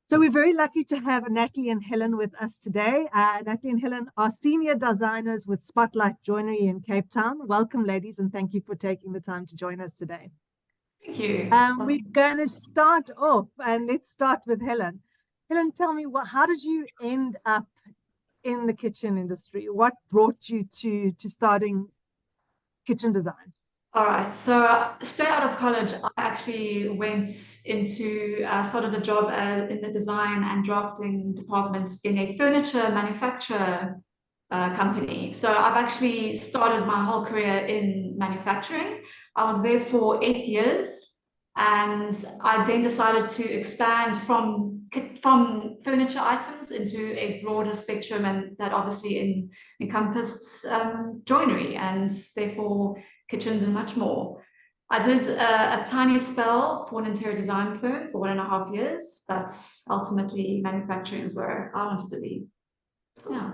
So we're very lucky to have Natalie and Helen with us today. Natalie and Helen are senior designers with Spotlight Joinery in Cape Town. Welcome, ladies, and thank you for taking the time to join us today. Thank you. We're going to start off, and let's start with Helen. Helen, tell me, how did you end up in the kitchen industry? What brought you to starting kitchen design? All right. So straight out of college, I actually went into started a job in the design and drafting departments in a furniture manufacturer company. So I've actually started my whole career in manufacturing. I was there for 8 years, and I then decided to expand from furniture items into a broader spectrum, and that obviously encompassed joinery and therefore kitchens and much more. I did a tiny spell for an interior design firm for 1.5 years. That's ultimately manufacturing is where I wanted to be. Yeah.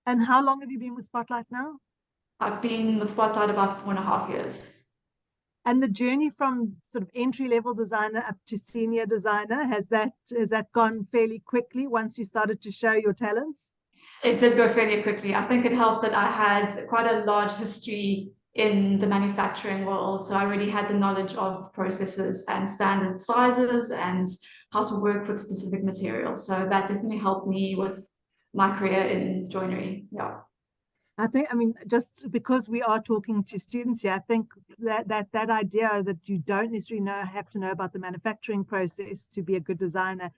And how long have you been with Spotlight now? I've been with Spotlight about 4.5 years. And the journey from sort of entry-level designer up to senior designer, has that gone fairly quickly once you started to show your talents? It did go fairly quickly. I think it helped that I had quite a large history in the manufacturing world. So I already had the knowledge of processes and standard sizes and how to work with specific materials. So that definitely helped me with my career in joinery. Yeah. I mean, just because we are talking to students here, I think that idea that you don't necessarily have to know about the manufacturing process to be a good designer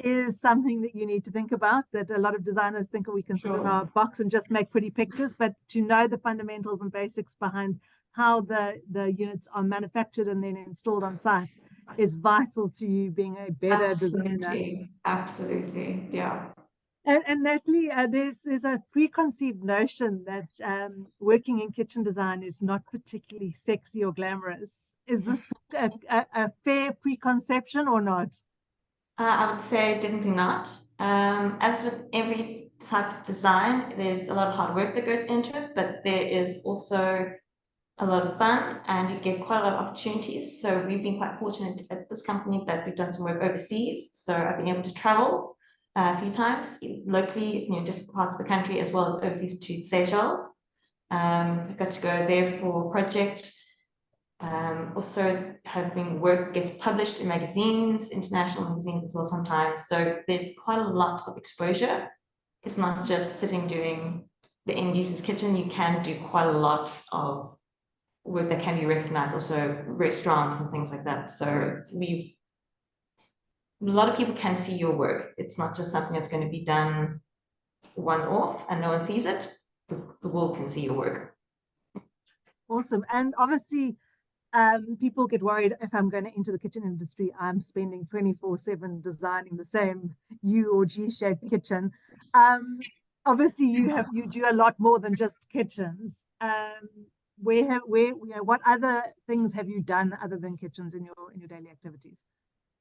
is something that you need to think about, that a lot of designers think we can sit in our box and just make pretty pictures, but to know the fundamentals and basics behind how the units are manufactured and then installed on site is vital to you being a better designer. Absolutely, yeah. And Natalie, there's a preconceived notion that working in kitchen design is not particularly sexy or glamorous. Is this a fair preconception or not? I would say definitely not. As with every type of design, there's a lot of hard work that goes into it, but there is also a lot of fun and you get quite a lot of opportunities. So we've been quite fortunate at this company that we've done some work overseas. So I've been able to travel a few times locally, different parts of the country, as well as overseas to Seychelles. I got to go there for a project. Also having work gets published in magazines, international magazines as well sometimes. So there's quite a lot of exposure. It's not just sitting doing the end user's kitchen. You can do quite a lot of work that can be recognized, also restaurants and things like that. So a lot of people can see your work. It's not just something that's going to be done one-off and no one sees it. The world can see your work. Awesome. And obviously, people get worried if I'm going to enter the kitchen industry, I'm spending 24/7 designing the same U or G-shaped kitchen. Obviously, you do a lot more than just kitchens. What other things have you done other than kitchens in your daily activities?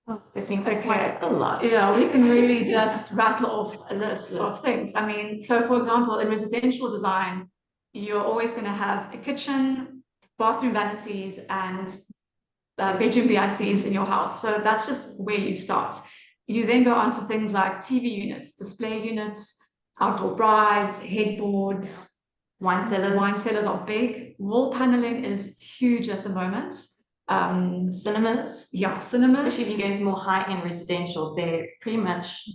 Oh, there's been quite a lot. Yeah, we can really just rattle off a list of things. I mean, so for example, in residential design, you're always going to have a kitchen, bathroom vanities, and bedroom BICs in your house. So that's just where you start. You then go on to things like TV units, display units, outdoor braais, headboards. Wine cellars. Wine cellars are big. Wall paneling is huge at the moment. Cinemas. Yeah, cinemas. Especially if you go more high-end residential, they're pretty much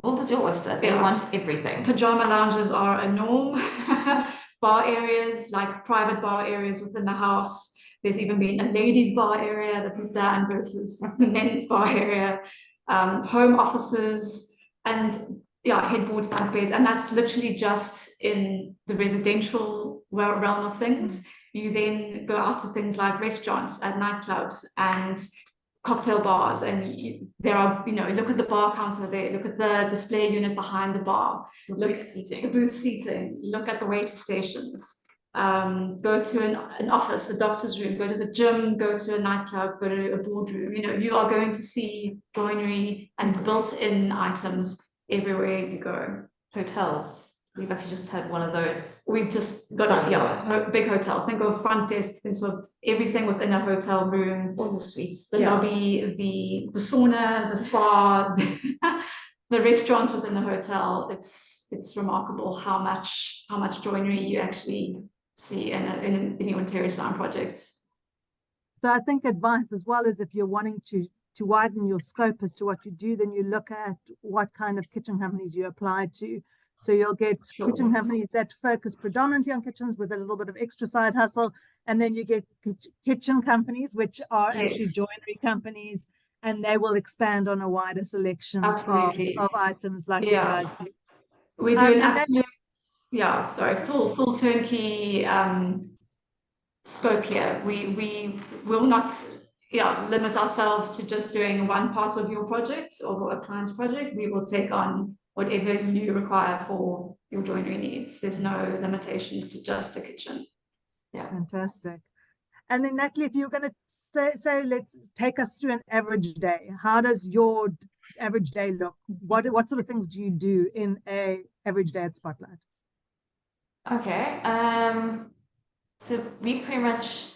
all does your oyster. They want everything. Pajama lounges are a norm. Bar areas, like private bar areas within the house. There's even been a ladies' bar area that we've done versus the men's bar area. Home offices and headboards, bunk beds, and that's literally just in the residential realm of things. You then go out to things like restaurants and nightclubs and cocktail bars, and there are, look at the bar counter there, look at the display unit behind the bar, look at the booth seating, look at the waiter stations. Go to an office, a doctor's room, go to the gym, go to a nightclub, go to a boardroom. You are going to see joinery and built-in items everywhere you go. Hotels. We've actually just had one of those. We've just got a big hotel. Think of front desk, think sort of everything within a hotel room. All the suites. The lobby, the sauna, the spa, the restaurant within the hotel. It's remarkable how much joinery you actually see in your interior design projects. So I think advice as well is if you're wanting to widen your scope as to what you do, then you look at what kind of kitchen companies you apply to. So you'll get kitchen companies that focus predominantly on kitchens with a little bit of extra side hustle. And then you get kitchen companies, which are actually joinery companies, and they will expand on a wider selection of items like you guys do. We do an absolute, full turnkey scope here. We will not limit ourselves to just doing one part of your project or a client's project. We will take on whatever you require for your joinery needs. There's no limitations to just a kitchen. Yeah, fantastic. And then Natalie, if you're going to say, let's take us through an average day. How does your average day look? What sort of things do you do in a average day at Spotlight? Okay, so we pretty much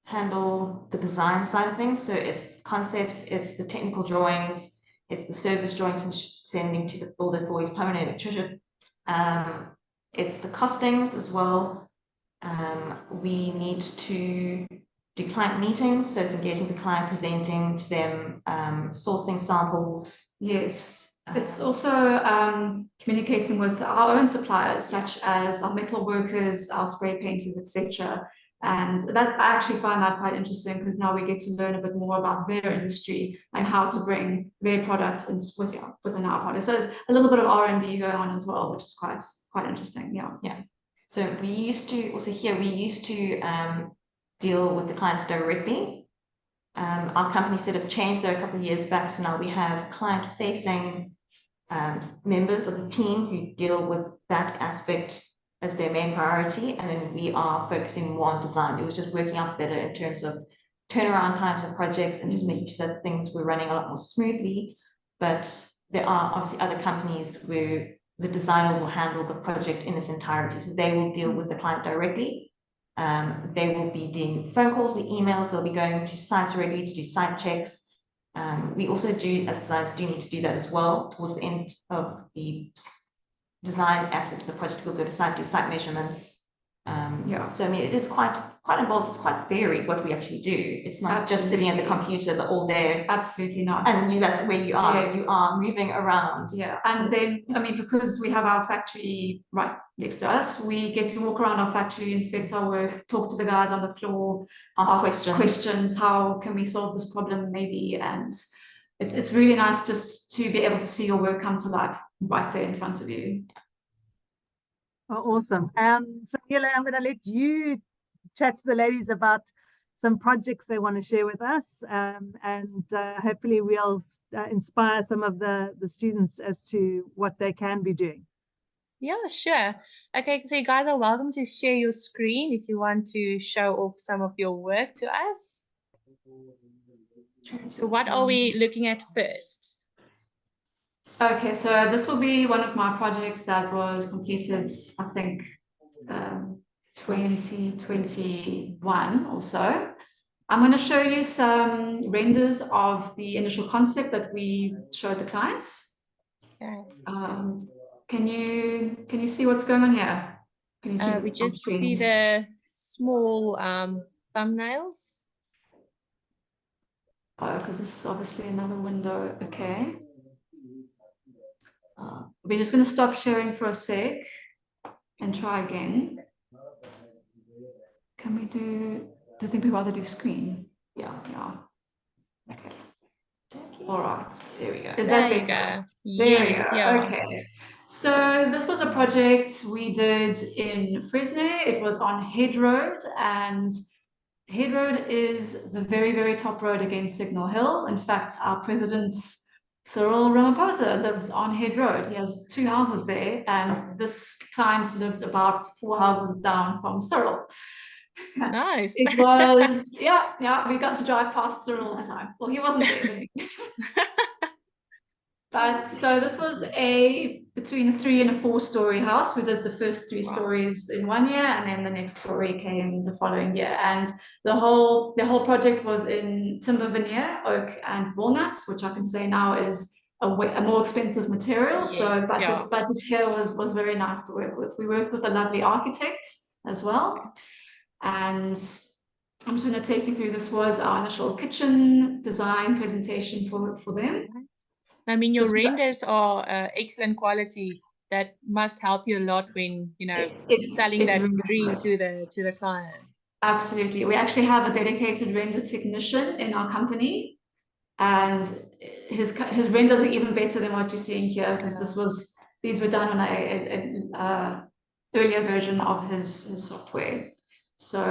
handle the design side of things. So it's concepts, it's the technical drawings, it's the service drawings and sending to the builder for his permanent electrician. It's the costings as well. We need to do client meetings, so it's engaging the client, presenting to them, sourcing samples. Yes, it's also communicating with our own suppliers, such as our metal workers, our spray painters, etc. And that I actually find that quite interesting, because now we get to learn a bit more about their industry and how to bring their products within our product. So there's a little bit of R&D going on as well, which is quite interesting. Yeah. So we used to deal with the clients directly. Our company sort of changed there a couple of years back, so now we have client-facing members of the team who deal with that aspect as their main priority, and then we are focusing more on design. It was just working out better in terms of turnaround times for projects and just making sure that things were running a lot more smoothly. But there are obviously other companies where the designer will handle the project in its entirety, so they will deal with the client directly. They will be doing phone calls, the emails, they'll be going to sites regularly to do site checks. We also do, as designers, need to do that as well. Towards the end of the design aspect of the project, we'll go to site, do site measurements. So I mean, it is quite involved. It's quite varied what we actually do. It's not just sitting at the computer all day. Absolutely not. And that's where you are. Yes. You are moving around. Yeah, and then I mean, because we have our factory right next to us, we get to walk around our factory, inspect our work, talk to the guys on the floor, ask questions. How can we solve this problem, maybe? And it's really nice just to be able to see your work come to life right there in front of you. Oh, awesome. So Nila, I'm going to let you chat to the ladies about some projects they want to share with us, and hopefully we'll inspire some of the students as to what they can be doing. Yeah, sure. Okay, so you guys are welcome to share your screen if you want to show off some of your work to us. So what are we looking at first? Okay, so this will be one of my projects that was completed, I think, 2021 or so. I'm going to show you some renders of the initial concept that we showed the clients. Okay. Can you see what's going on here? Can you see we just see the small thumbnails. Oh, because this is obviously another window. Okay. We're just going to stop sharing for a sec and try again. Can we do you think we'd rather do screen? Yeah. Okay. All right. There we go. Is that better? There we go. Yeah. Okay. So this was a project we did in Fresno. It was on Head Road, and Head Road is the very, very top road against Signal Hill. In fact, our president's Cyril Ramaphosa lives on Head Road. He has 2 houses there, and this client lived about 4 houses down from Cyril. Nice. It was, we got to drive past Cyril all the time. Well, he wasn't there. But so this was between a 3 and a 4-story house. We did the first 3 stories in 1 year, and then the next story came the following year. And the whole project was in timber veneer, oak, and walnuts, which I can say now is a more expensive material. Yes, so yeah. budget here was very nice to work with. We worked with a lovely architect as well. And I'm just going to take you through. This was our initial kitchen design presentation for them. I mean, your This was- renders are excellent quality. That must help you a lot when, you know, selling that really dream does. to the client. Absolutely. We actually have a dedicated render technician in our company, and his renders are even better than what you're seeing here, because these were done on a earlier version of his software. So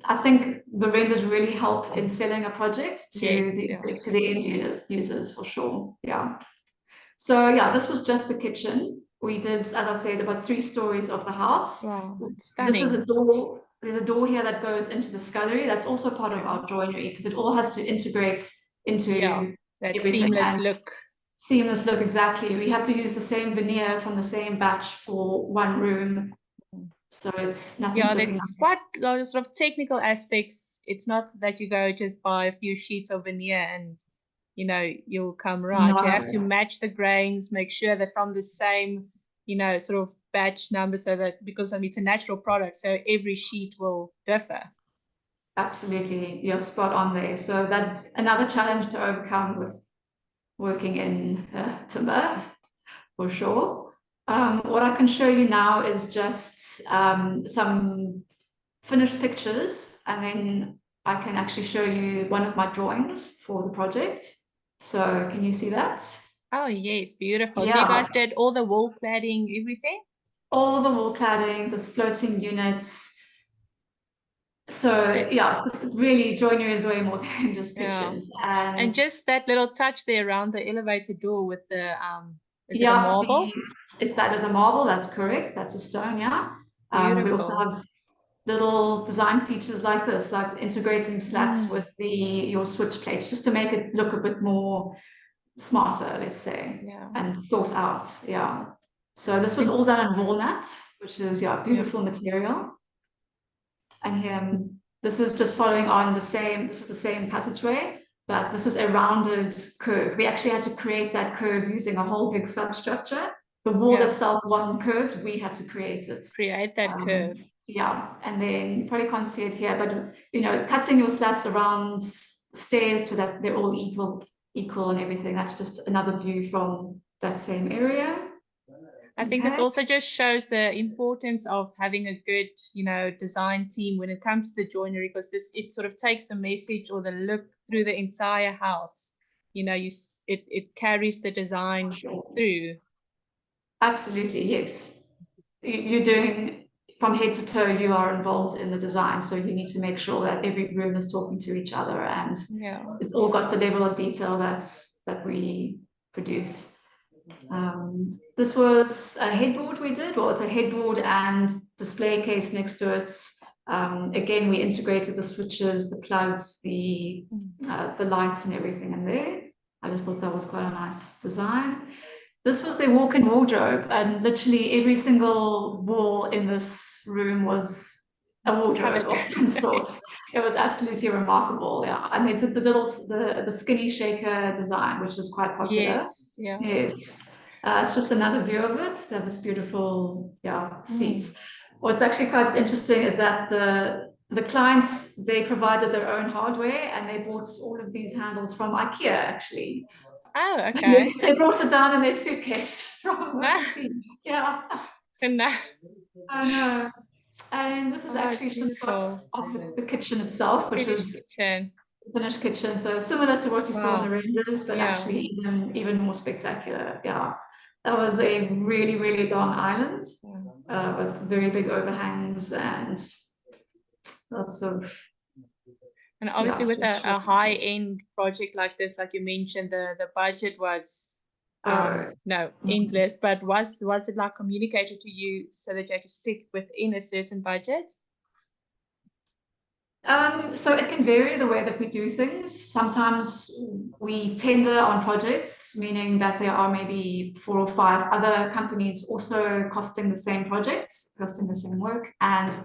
I think the renders really help in selling a project to the end users for sure. Yeah. So yeah, this was just the kitchen. We did, as I said, about 3 stories of the house. Wow, stunning. This is a door. There's a door here that goes into the scullery. That's also part of our joinery, because it all has to integrate into that everything. Seamless look. Seamless look, exactly. We have to use the same veneer from the same batch for one room. So it's nothing. There's quite a lot of sort of technical aspects. It's not that you go just buy a few sheets of veneer and, you know, you'll come right. No. You have to match the grains, make sure that from the same, you know, sort of batch number, so that, because I mean, it's a natural product, so every sheet will differ. Absolutely, you're spot on there. So that's another challenge to overcome with working in timber, for sure. What I can show you now is just some finished pictures, and then I can actually show you one of my drawings for the project. So can you see that? Oh yes, beautiful. Yeah. So you guys did all the wall cladding, everything? All the wall cladding, this floating units. So yeah, so really joinery is way more than just kitchens. And just that little touch there around the elevator door with the is it a yeah, marble? that is a marble, that's correct. That's a stone, yeah. We also Beautiful. have little design features like this, like integrating slats with your switch plates, just to make it look a bit more smarter, let's say, and thought out. Yeah. So this was all done in walnut, which is beautiful material. And here, this is just following on the same. This is the same passageway, but this is a rounded curve. We actually had to create that curve using a whole big substructure. The wall itself wasn't curved. We had to create it. Create that curve. Yeah, and then you probably can't see it here, but you know, cutting your slats around stairs to that they're all equal and everything. That's just another view from that same area. I think this also just shows the importance of having a good, you know, design team when it comes to the joinery, because it sort of takes the message or the look through the entire house. You know, it carries the design through. Absolutely, yes. You're doing from head to toe, you are involved in the design, so you need to make sure that every room is talking to each other, and it's all got the level of detail that we produce. This was a headboard we did. Well, it's a headboard and display case next to it. Again, we integrated the switches, the plugs, the lights and everything in there. I just thought that was quite a nice design. This was their walk-in wardrobe, and literally every single wall in this room was a wardrobe of some sort. It was absolutely remarkable, yeah. And they did the skinny shaker design, which is quite popular. Yes. It's just another view of it. They have this beautiful, seat. What's actually quite interesting is that the clients, they provided their own hardware, and they bought all of these handles from IKEA, actually. Oh, okay. They brought it down in their suitcase from overseas. Yeah. I know. And this is actually some shots of the kitchen itself, which is finished kitchen. So similar to what you saw in the renders, but actually even more spectacular. Yeah. That was a really, really long island with very big overhangs and lots of. And obviously with a high-end project like this, like you mentioned, the budget was endless, but was it like communicated to you so that you had to stick within a certain budget? So it can vary the way that we do things. Sometimes we tender on projects, meaning that there are maybe 4 or 5 other companies also costing the same project, costing the same work, and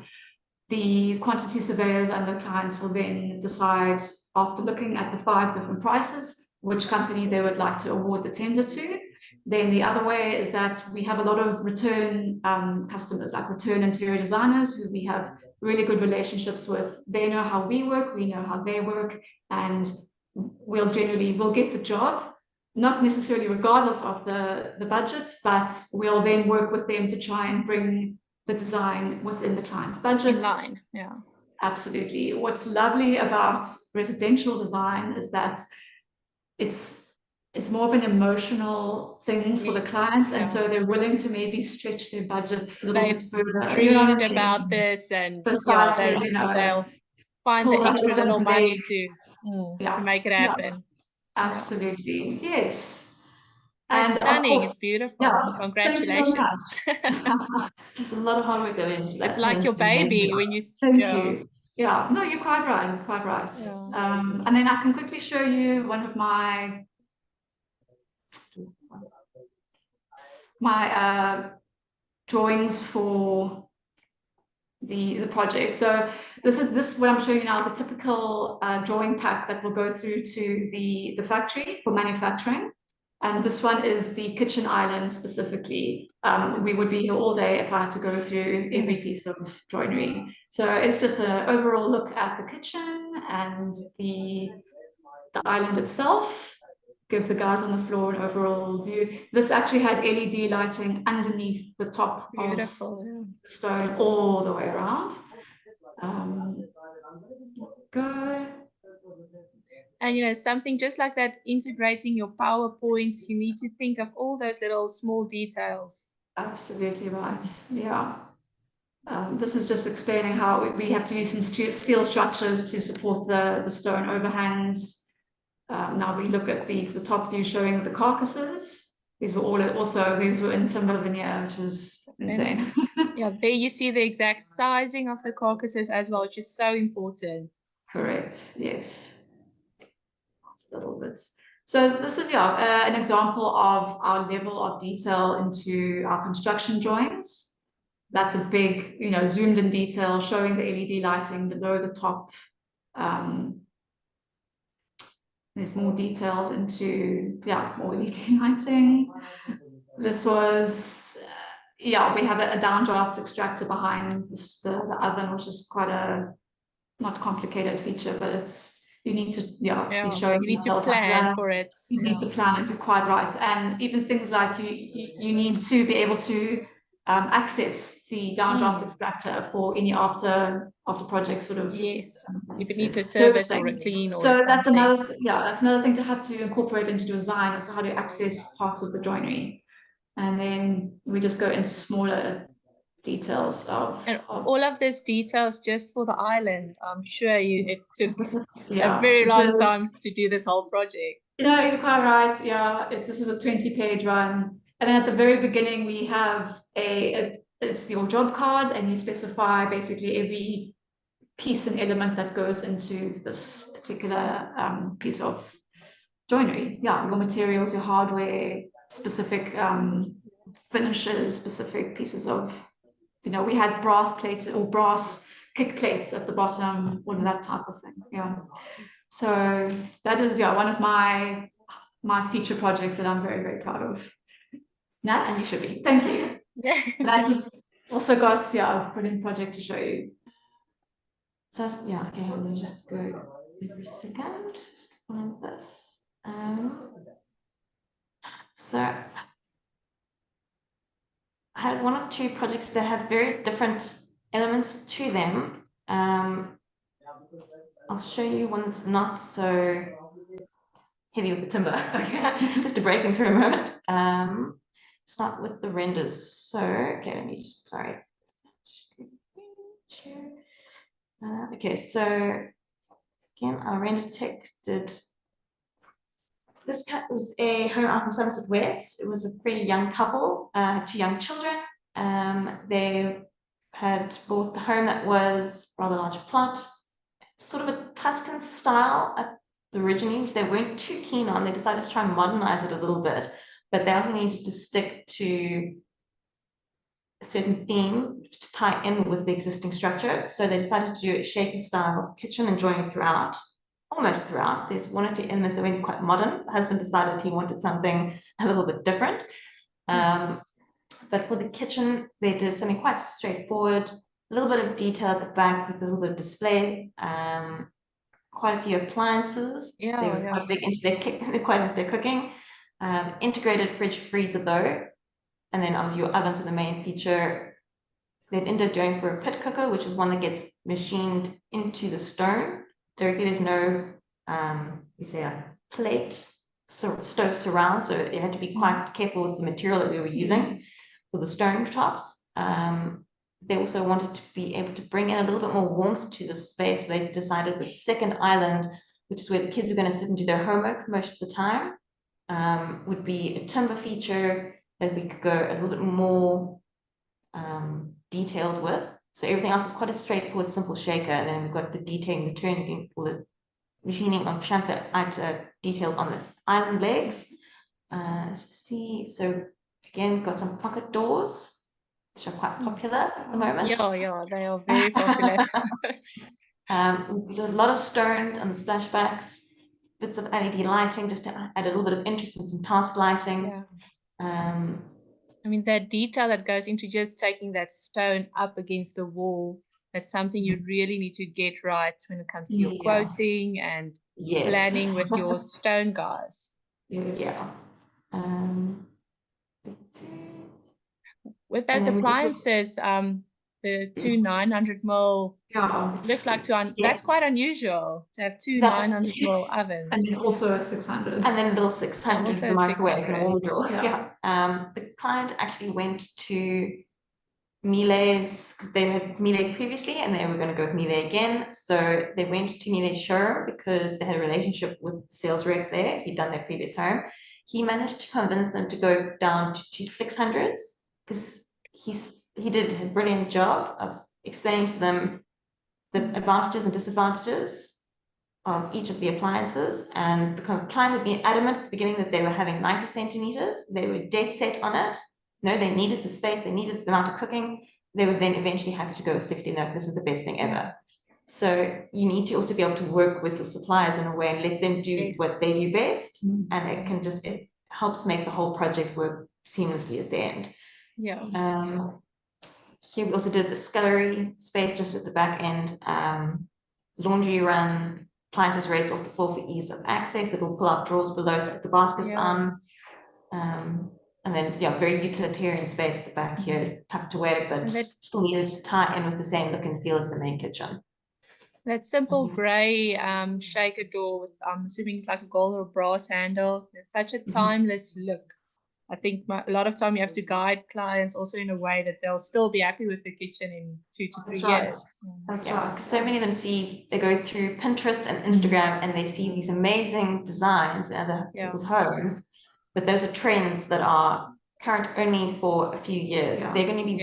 the quantity surveyors and the clients will then decide, after looking at the 5 different prices, which company they would like to award the tender to. Then the other way is that we have a lot of return customers, like return interior designers, who we have really good relationships with. They know how we work, we know how they work, and we'll get the job, not necessarily regardless of the budget, but we'll then work with them to try and bring the design within the client's budget. In line, yeah. Absolutely. What's lovely about residential design is that it's more of an emotional thing for the clients, and so they're willing to maybe stretch their budgets a little bit further. Dreamed about this, and precisely, they'll find the extra little money to make it happen. Absolutely, yes. It's stunning. It's beautiful. Congratulations. There's a lot of hard work that went into that. It's like your baby when you. Thank you. Yeah, no, you're quite right. You're quite right. Yeah. And then I can quickly show you one of my drawings for the project. So this what I'm showing you now is a typical drawing pack that will go through to the factory for manufacturing. And this one is the kitchen island specifically. We would be here all day if I had to go through every piece of joinery. So it's just an overall look at the kitchen and the island itself. Give the guys on the floor an overall view. This actually had LED lighting underneath the top of the stone all the way around. Go. And something just like that, integrating your PowerPoints, you need to think of all those little small details. Absolutely right. Yeah. This is just explaining how we have to use some steel structures to support the stone overhangs. Now we look at the top view showing the carcasses. These were in timber veneer, which is insane. Yeah, there you see the exact sizing of the carcasses as well, which is so important. Correct. Yes. A little bit. So this is an example of our level of detail into our construction drawings. That's a big, zoomed in detail showing the LED lighting below the top. There's more details into more LED lighting. This was we have a downdraft extractor behind the oven, which is quite a not complicated feature, but it's you need to be showing you need to details plan like that. for it. You need to plan it. You're quite right. And even things like you need to be able to access the downdraft extractor for any after project sort of. Yes. If it needs a service or a clean or something. That's another thing to have to incorporate into design, is how to access parts of the joinery. And then we just go into smaller details of all of this details just for the island. I'm sure it took a very long time to do this whole project. No, you're quite right. Yeah, this is a 20-page run. And then at the very beginning, we have it's your job card, and you specify basically every piece and element that goes into this particular piece of joinery. Yeah, your materials, your hardware, specific finishes, specific pieces of, we had brass plates or brass kick plates at the bottom, all of that type of thing. Yeah. So that is one of my feature projects that I'm very, very proud of. Nat, and you should be. Thank you. That has also got a brilliant project to show you. So okay, I'm gonna just go for a second. Just find this. So I had 1 or 2 projects that had very different elements to them. I'll show you one that's not so heavy with the timber. Okay, just to break them through a moment. Start with the renders. So okay, let me just okay, so again, our render tech did this. Was a home out in Somerset West. It was a pretty young couple, 2 young children. They had bought the home that was rather large plot. sort of a Tuscan style originally, which they weren't too keen on. They decided to try and modernize it a little bit, but they also needed to stick to a certain theme to tie in with the existing structure. So they decided to do a shaker style kitchen and joinery throughout, almost throughout. There's one or two elements that went quite modern. The husband decided he wanted something a little bit different. But for the kitchen, they did something quite straightforward, a little bit of detail at the back with a little bit of display, quite a few appliances. They were quite big into their cooking. Integrated fridge freezer though, and then obviously your ovens were the main feature. They'd ended up doing for a pit cooker, which is one that gets machined into the stone directly. There's no you say a plate stove surround, so you had to be quite careful with the material that we were using for the stone tops. They also wanted to be able to bring in a little bit more warmth to the space. So they decided that the second island, which is where the kids are going to sit and do their homework most of the time, would be a timber feature that we could go a little bit more detailed with. So everything else is quite a straightforward, simple shaker, and then we've got the detailing, the turning, or the machining of chamfer details on the island legs. Let's see. So again, we've got some pocket doors, which are quite popular at the moment. Yeah, they are very popular. We've got a lot of stone on the splashbacks, bits of LED lighting just to add a little bit of interest and some task lighting. I mean, that detail that goes into just taking that stone up against the wall, that's something you really need to get right when it comes to your quoting and planning with your stone guys. With those appliances, the two 900 ml, it looks like that's quite unusual to have two 900 ml ovens. And then also a 600. And then a little 600 with the microwave and a warm drawer. The client actually went to Miele's, because they had Miele previously and they were going to go with Miele again. So they went to Miele's showroom because they had a relationship with the sales rep there. He'd done their previous home. He managed to convince them to go down to 600s because he did a brilliant job of explaining to them the advantages and disadvantages of each of the appliances. And the client had been adamant at the beginning that they were having 90 centimeters. They were dead set on it. No, they needed the space, they needed the amount of cooking. They were then eventually happy to go with 60. No, this is the best thing ever. So you need to also be able to work with your suppliers in a way and let them do what they do best. And it helps make the whole project work seamlessly at the end. Here we also did the scullery space just at the back end. Laundry run, appliances raised off the floor for ease of access. Little pull-out drawers below to put the baskets on. And then, very utilitarian space at the back here, tucked away, but still needed to tie in with the same look and feel as the main kitchen. That simple grey shaker door with, I'm assuming it's like a gold or brass handle. It's such a timeless look. I think a lot of time you have to guide clients also in a way that they'll still be happy with the kitchen in 2 to 3 years. That's right. So many of them they go through Pinterest and Instagram and they see these amazing designs in other people's homes, but those are trends that are current only for a few years. They're going to be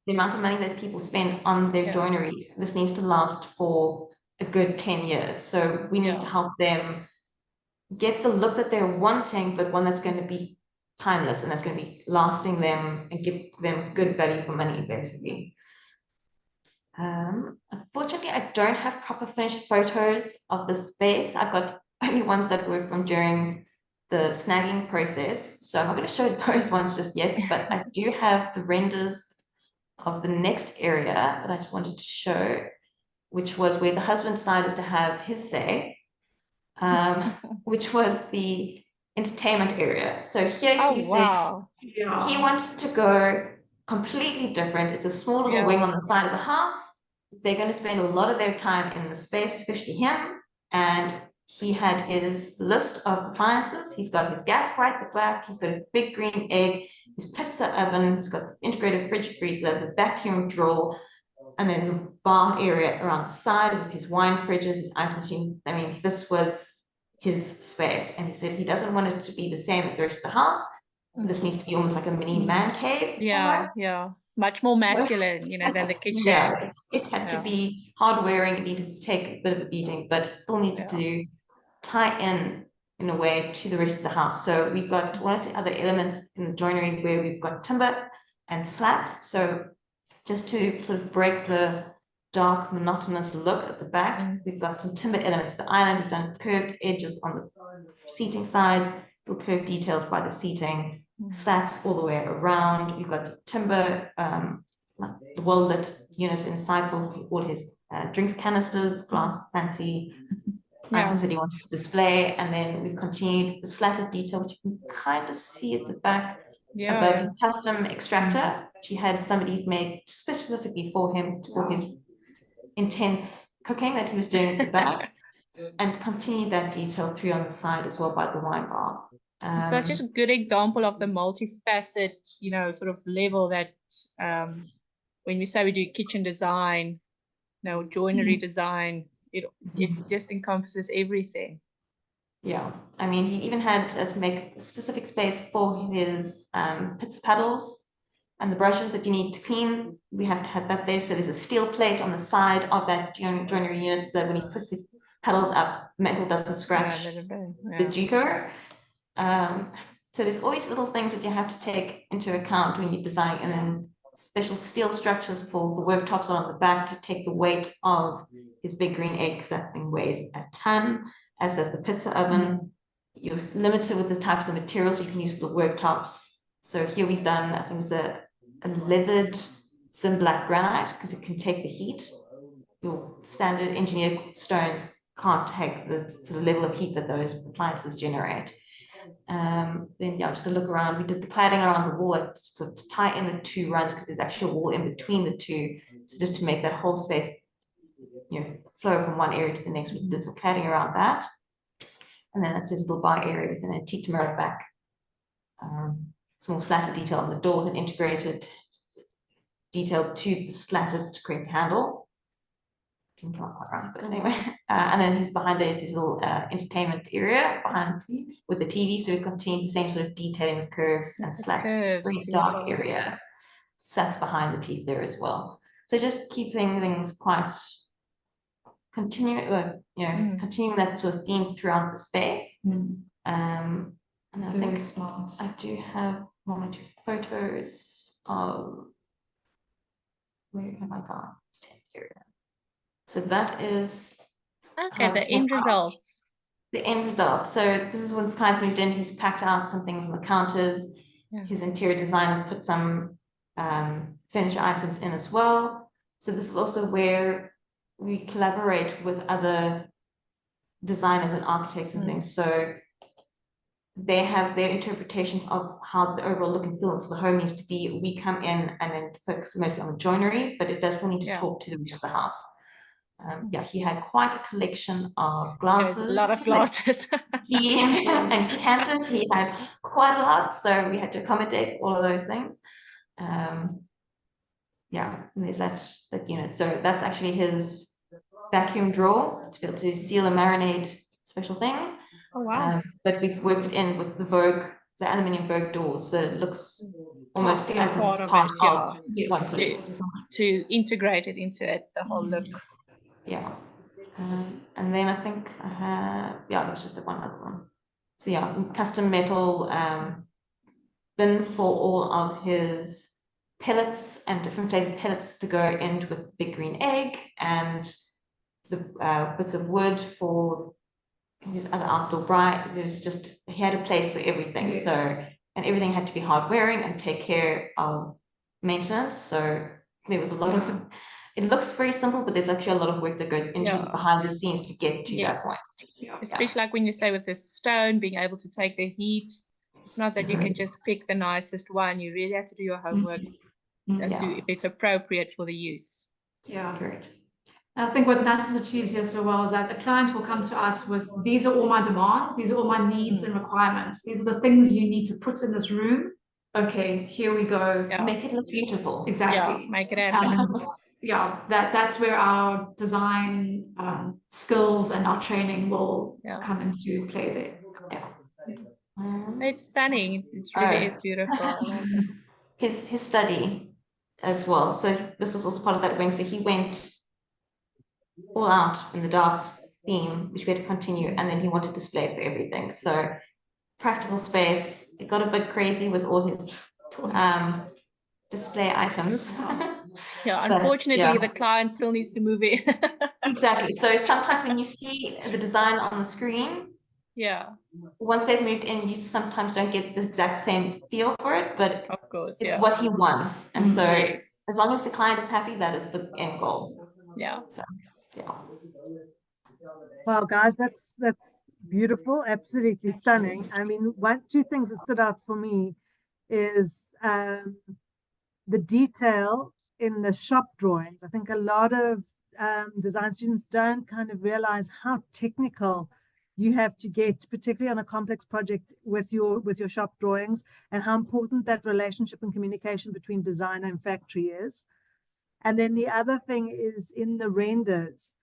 the amount of money that people spend on their joinery. This needs to last for a good 10 years. So we need to help them get the look that they're wanting, but one that's going to be timeless and that's going to be lasting them and give them good value for money, basically. Unfortunately, I don't have proper finished photos of the space. I've got only ones that were from during the snagging process. So I'm not going to show those ones just yet, but I do have the renders of the next area that I just wanted to show, which was where the husband decided to have his say, which was the entertainment area. So here he said he wanted to go completely different. It's a small little wing on the side of the house. They're going to spend a lot of their time in the space, especially him. And he had his list of appliances. He's got his gas fry at the back. He's got his big green egg, his pizza oven. He's got the integrated fridge freezer, the vacuum drawer, and then the bar area around the side with his wine fridges, his ice machine. I mean, this was his space. And he said he doesn't want it to be the same as the rest of the house. This needs to be almost like a mini man cave. Much more masculine, you know, than the kitchen. Yeah, it had to be hard wearing. It needed to take a bit of a beating, but it still needs to tie in a way to the rest of the house. So we've got one or two other elements in the joinery where we've got timber and slats. So just to sort of break the dark, monotonous look at the back, we've got some timber elements for the island. We've done curved edges on the seating sides, little curved details by the seating, slats all the way around. We've got timber, the well-lit unit inside for all his drinks canisters, glass fancy items that he wants to display. And then we've continued the slatted detail, which you can kind of see at the back above his custom extractor, which he had somebody made specifically for him for his intense cooking that he was doing at the back, and continue that detail through on the side as well by the wine bar. So it's just a good example of the multifaceted, you know, sort of level that when we say we do kitchen design, you know, joinery design, it just encompasses everything. Yeah, I mean, he even had us make a specific space for his pits paddles and the brushes that you need to clean. We have to have that there. So there's a steel plate on the side of that joinery unit so that when he puts his paddles up, metal doesn't scratch the Juco. So there's always little things that you have to take into account when you design, and then special steel structures for the worktops on the back to take the weight of his big green egg, because that thing weighs a ton, as does the pizza oven. You're limited with the types of materials you can use for the worktops. So here we've done, I think it was a leathered thin black granite, because it can take the heat. Your standard engineered stones can't take the sort of level of heat that those appliances generate. Then just to look around, we did the cladding around the wall to tie in the two runs, because there's actually a wall in between the two, so just to make that whole space, you know, flow from one area to the next. We did some cladding around that, and then that's his little bar area with an antique mirror back, small slatted detail on the door with an integrated detail to the slatted to create the handle. Didn't come out quite right, but anyway. And then he's behind there is his little entertainment area behind with the TV. So we've continued the same sort of detailing with curves and slats, which is a very dark area. Slats behind the TV there as well. So just keeping things quite continuing that sort of theme throughout the space. And I think I do have one or two photos of where have I gone? Area. So that is the end result. The end result. So this is when Sky's moved in. He's packed out some things on the counters. His interior designers put some furniture items in as well. So this is also where we collaborate with other designers and architects and things. So they have their interpretation of how the overall look and feel for the home needs to be. We come in and then focus mostly on the joinery, but it does still need to talk to the rest of the house. He had quite a collection of glasses. There's a lot of glasses. And canters. He had quite a lot, so we had to accommodate all of those things. And there's that unit. So that's actually his vacuum drawer to be able to seal and marinate special things. Oh wow! But we've worked in with the aluminium Vogue doors, so it looks almost as if it's part of one piece. To integrate it into it, the whole look. Yeah. And then I think I have, that's just the one other one. So custom metal bin for all of his pellets and different flavored pellets to go in with big green egg, and the bits of wood for his other outdoor bright. He had a place for everything. Yes. So, and everything had to be hard wearing and take care of maintenance. So there was a lot of, it looks very simple, but there's actually a lot of work that goes into it behind the scenes to get to that point. Especially like when you say with the stone, being able to take the heat. It's not that you can just pick the nicest one. You really have to do your homework as to if it's appropriate for the use. Yeah, correct. I think what Nats has achieved here so well is that a client will come to us with, these are all my demands, these are all my needs and requirements. These are the things you need to put in this room. Okay, here we go. Make it look beautiful. Exactly. Make it happen. That's where our design skills and our training will come into play there. It's stunning. It really is beautiful. His study. as well. So this was also part of that wing. So he went all out in the darks theme, which we had to continue, and then he wanted display for everything. So practical space. It got a bit crazy with all his display items. Yeah, But, unfortunately, yeah. the client still needs to move in. Exactly. So sometimes when you see the design on the screen, Yeah, once they've moved in, you sometimes don't get the exact same feel for it, but of course. it's Yeah. what he wants. And so Yes. as long as the client is happy, that is the end goal. Yeah. So, yeah. Wow, guys, that's beautiful, absolutely stunning. I mean, two things that stood out for me is the detail in the shop drawings. I think a lot of design students don't kind of realize how technical you have to get, particularly on a complex project with your shop drawings, and how important that relationship and communication between designer and factory is. And then the other thing is in the renders,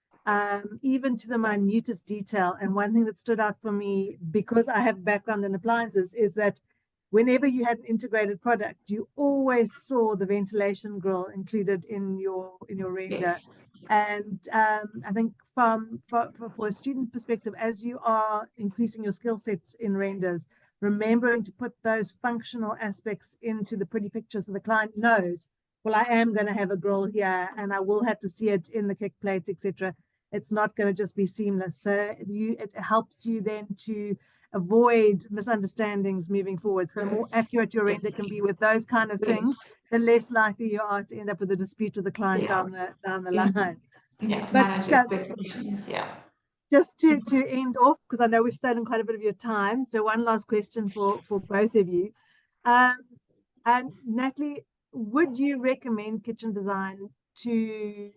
even to the minutest detail. And one thing that stood out for me, because I have background in appliances, is that whenever you had an integrated product, you always saw the ventilation grill included in your render. Yes. And I think for a student perspective, as you are increasing your skill sets in renders, remembering to put those functional aspects into the pretty picture so the client knows, well, I am going to have a grill here and I will have to see it in the kick plates, etc. It's not going to just be seamless. So it helps you then to avoid misunderstandings moving forward. So the more accurate your render can be with those kind of things, the less likely you are to end up with a dispute with the client down the line. Yes, But manage expectations. Yeah. Just to end off, because I know we've stolen quite a bit of your time. So one last question for both of you. And Natalie, would you recommend kitchen design to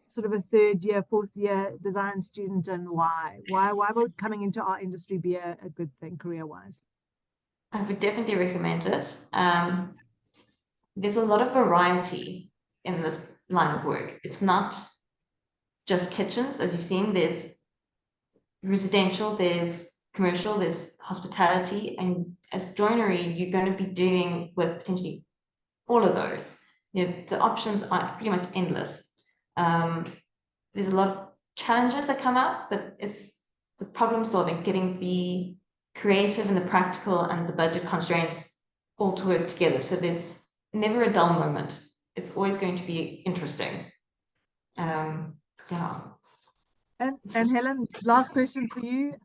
sort of a third year, fourth year design student, and why? Why would coming into our industry be a good thing career-wise? I would definitely recommend it. There's a lot of variety in this line of work. It's not just kitchens, as you've seen. There's residential, there's commercial, there's hospitality, and as joinery, you're going to be dealing with potentially all of those. You know, the options are pretty much endless. There's a lot of challenges that come up, but it's the problem solving, getting the creative and the practical and the budget constraints all to work together. So there's never a dull moment. It's always going to be interesting. Yeah. And Helen, last question for you.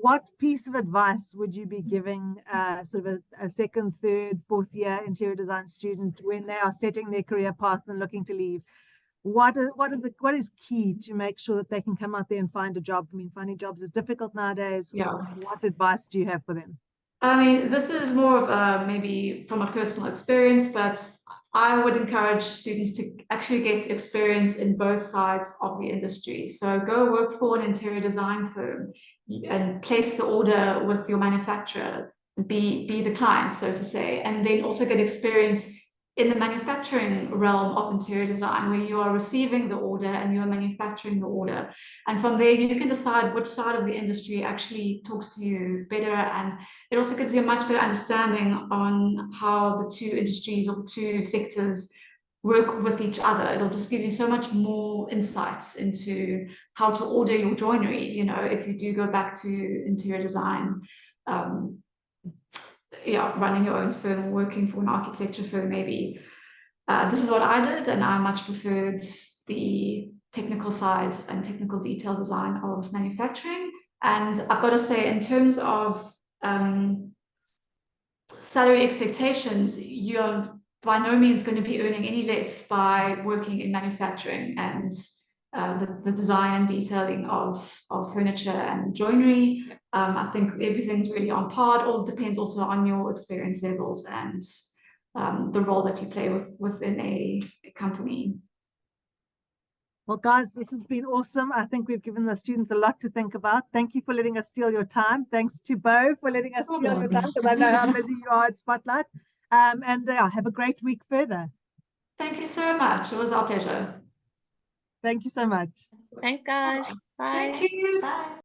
What piece of advice would you be giving sort of a second, third, fourth year interior design student when they are setting their career path and looking to leave? What is key to make sure that they can come out there and find a job? I mean, finding jobs is difficult nowadays. Yeah. What advice do you have for them? I mean, this is more of maybe from a personal experience, but I would encourage students to actually get experience in both sides of the industry. So go work for an interior design firm and place the order with your manufacturer, be the client, so to say, and then also get experience in the manufacturing realm of interior design, where you are receiving the order and you are manufacturing the order. And from there, you can decide which side of the industry actually talks to you better. And it also gives you a much better understanding on how the two industries or the two sectors work with each other. It'll just give you so much more insights into how to order your joinery, you know, if you do go back to interior design. Running your own firm or working for an architecture firm, maybe. This is what I did, and I much preferred the technical side and technical detail design of manufacturing. And I've got to say, in terms of salary expectations, you're by no means going to be earning any less by working in manufacturing and the design and detailing of furniture and joinery. I think everything's really on par. It all depends also on your experience levels and the role that you play within a company. Well, guys, this has been awesome. I think we've given the students a lot to think about. Thank you for letting us steal your time. Thanks to Bo for letting us steal your time, because I know how busy you are at Spotlight. And have a great week further. Thank you so much. It was our pleasure. Thank you so much. Thanks, guys. Bye. Thank you. Bye.